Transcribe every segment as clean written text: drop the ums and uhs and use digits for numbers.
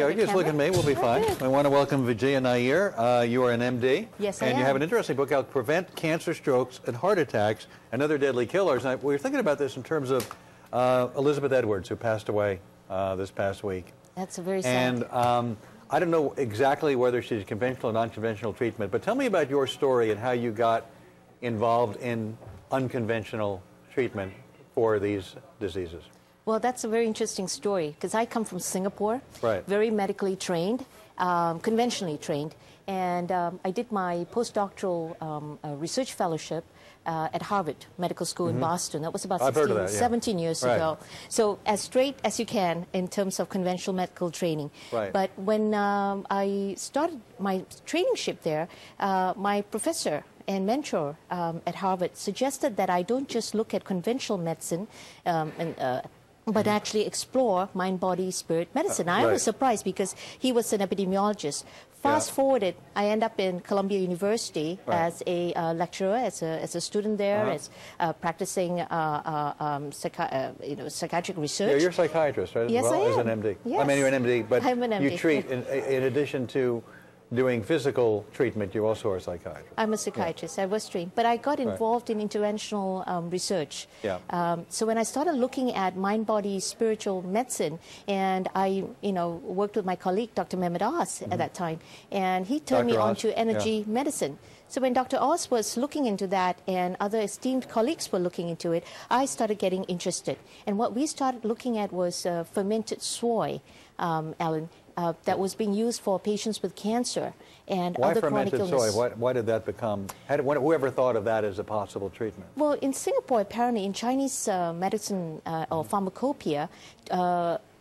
you go. Just look at me. We'll be fine. I want to welcome Vijaya Nair. You are an MD. Yes, I am. And you have an interesting book out, Prevent Cancer, Strokes, and Heart Attacks and Other Deadly Killers. And we were thinking about this in terms of Elizabeth Edwards, who passed away this past week. That's a very sad. And I don't know exactly whether she's conventional or non-conventional treatment, but tell me about your story and how you got involved in unconventional treatment for these diseases. Well, that's a very interesting story because I come from Singapore, right. Very medically trained, conventionally trained, and I did my postdoctoral research fellowship at Harvard Medical School in Boston. That was about 17 years ago. So as straight as you can in terms of conventional medical training. Right. But when I started my trainingship there, my professor and mentor at Harvard suggested that I don't just look at conventional medicine but actually explore mind, body, spirit medicine. I was surprised because he was an epidemiologist. Fast forwarded, I end up in Columbia University as a lecturer, as a student there, as practicing psychiatric research. Yeah, you're a psychiatrist, right? Yes, as well, I am. As an MD. Yes. I mean, you're an MD, but I'm an MD. You treat, in addition to doing physical treatment, you also are a psychiatrist. I'm a psychiatrist. I was trained. But I got involved in interventional research. So when I started looking at mind, body, spiritual medicine, and I, worked with my colleague, Dr. Mehmet Oz, at that time, and he turned me on to energy medicine. So when Dr. Oz was looking into that and other esteemed colleagues were looking into it, I started getting interested. And what we started looking at was fermented soy, Alan, that was being used for patients with cancer and other chronic illness. Why fermented soy? Why did that become, whoever thought of that as a possible treatment? Well, in Singapore, apparently, in Chinese medicine or pharmacopoeia,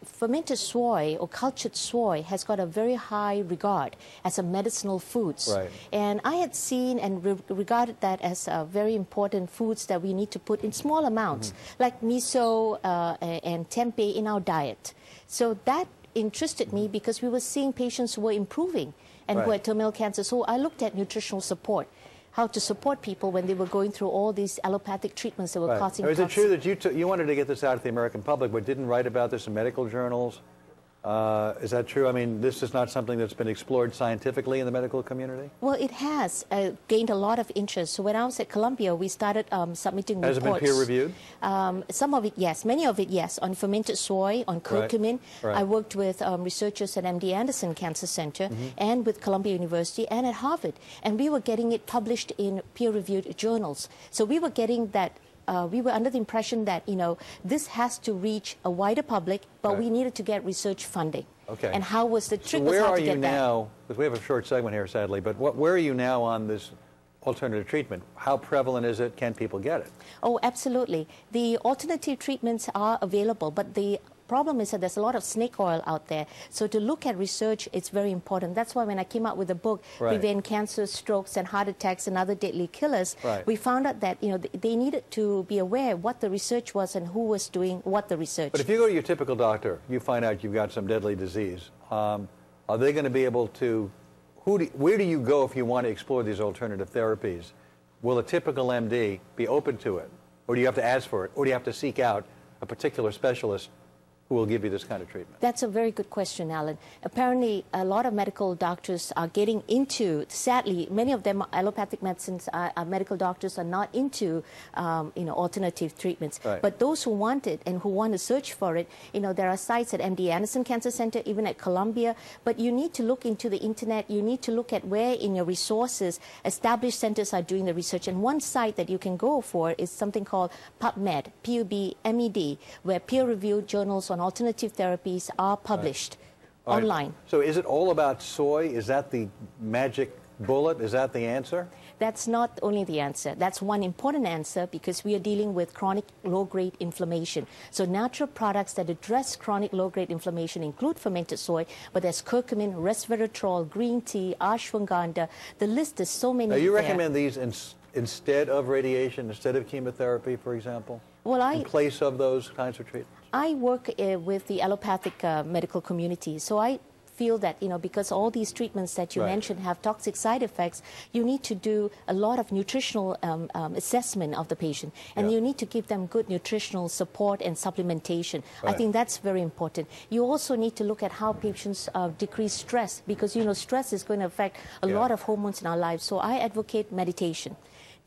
fermented soy or cultured soy has got a very high regard as a medicinal foods. Right. And I had seen and regarded that as very important foods that we need to put in small amounts, like miso and tempeh in our diet. So that interested me because we were seeing patients who were improving and who had terminal cancer. So I looked at nutritional support, how to support people when they were going through all these allopathic treatments that were causing cancer. Is it true that you wanted to get this out to the American public but didn't write about this in medical journals? Is that true? I mean, this is not something that's been explored scientifically in the medical community? Well, it has gained a lot of interest. So when I was at Columbia, we started submitting reports. Has it been peer-reviewed? Some of it, yes. Many of it, yes. On fermented soy, on curcumin. I worked with researchers at MD Anderson Cancer Center and with Columbia University and at Harvard. And we were getting it published in peer-reviewed journals. So we were getting that. We were under the impression that, this has to reach a wider public, but we needed to get research funding. Okay. And how was the trick? So where are you now? Because we have a short segment here, sadly, but where are you now on this alternative treatment? How prevalent is it? Can people get it? Oh, absolutely. The alternative treatments are available, but the problem is that there's a lot of snake oil out there. So to look at research, it's very important. That's why when I came out with the book, Prevent Cancer, Strokes, and Heart Attacks and Other Deadly Killers, we found out that they needed to be aware what the research was and who was doing what the research. But if you go to your typical doctor, you find out you've got some deadly disease. Are they going to be able to? Where do you go if you want to explore these alternative therapies? Will a typical MD be open to it, or do you have to ask for it, or do you have to seek out a particular specialist who will give you this kind of treatment? That's a very good question, Alan. Apparently, a lot of medical doctors are getting into, sadly, many of them, allopathic medicines, medical doctors are not into, alternative treatments. But those who want it and who want to search for it, there are sites at MD Anderson Cancer Center, even at Columbia, but you need to look into the internet, you need to look at where in your resources established centers are doing the research. And one site that you can go for is something called PubMed, P-U-B-M-E-D, where peer-reviewed journals on alternative therapies are published online. So is it all about soy? Is that the magic bullet? Is that the answer? That's not only the answer. That's one important answer because we are dealing with chronic low-grade inflammation. So natural products that address chronic low-grade inflammation include fermented soy, but there's curcumin, resveratrol, green tea, ashwagandha. The list is so many. Now, you recommend these instead of radiation, instead of chemotherapy, for example? Well, in place of those kinds of treatments? I work with the allopathic medical community, so I feel that, because all these treatments that you mentioned have toxic side effects, you need to do a lot of nutritional assessment of the patient, and you need to give them good nutritional support and supplementation. I think that's very important. You also need to look at how patients decrease stress, because, stress is going to affect a lot of hormones in our lives. So I advocate meditation.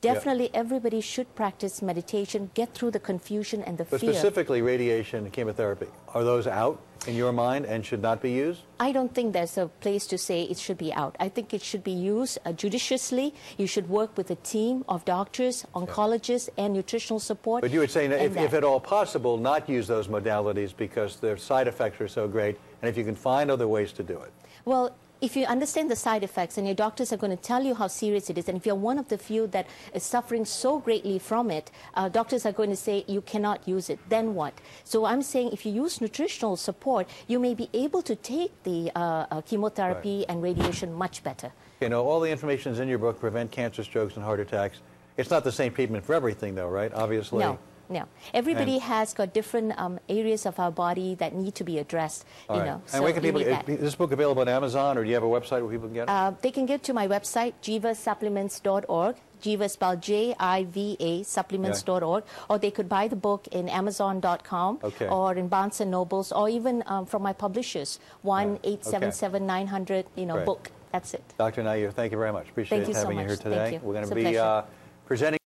Definitely, everybody should practice meditation, get through the confusion and the fear. But specifically, radiation and chemotherapy, are those out in your mind and should not be used? I don't think there's a place to say it should be out. I think it should be used judiciously. You should work with a team of doctors, oncologists, and nutritional support. But you would say, if at all possible, not use those modalities because their side effects are so great, and if you can find other ways to do it. Well, if you understand the side effects and your doctors are going to tell you how serious it is, and if you're one of the few that is suffering so greatly from it, doctors are going to say you cannot use it, then what? So I'm saying if you use nutritional support, you may be able to take the chemotherapy and radiation much better. All the information is in your book, Prevent Cancer, Strokes, and Heart Attacks. It's not the same treatment for everything, though, right? Obviously. No. Everybody has got different areas of our body that need to be addressed. And where can people, is this book available on Amazon, or do you have a website where people can get it? They can get to my website, jivasupplements.org. Jiva spelled J-I-V-A, supplements.org. Or they could buy the book in Amazon.com or in Barnes & Nobles, or even from my publishers, 1-877-900, book. That's it. Dr. Nair, thank you very much. Appreciate having you here today. Thank you. We're going to be presenting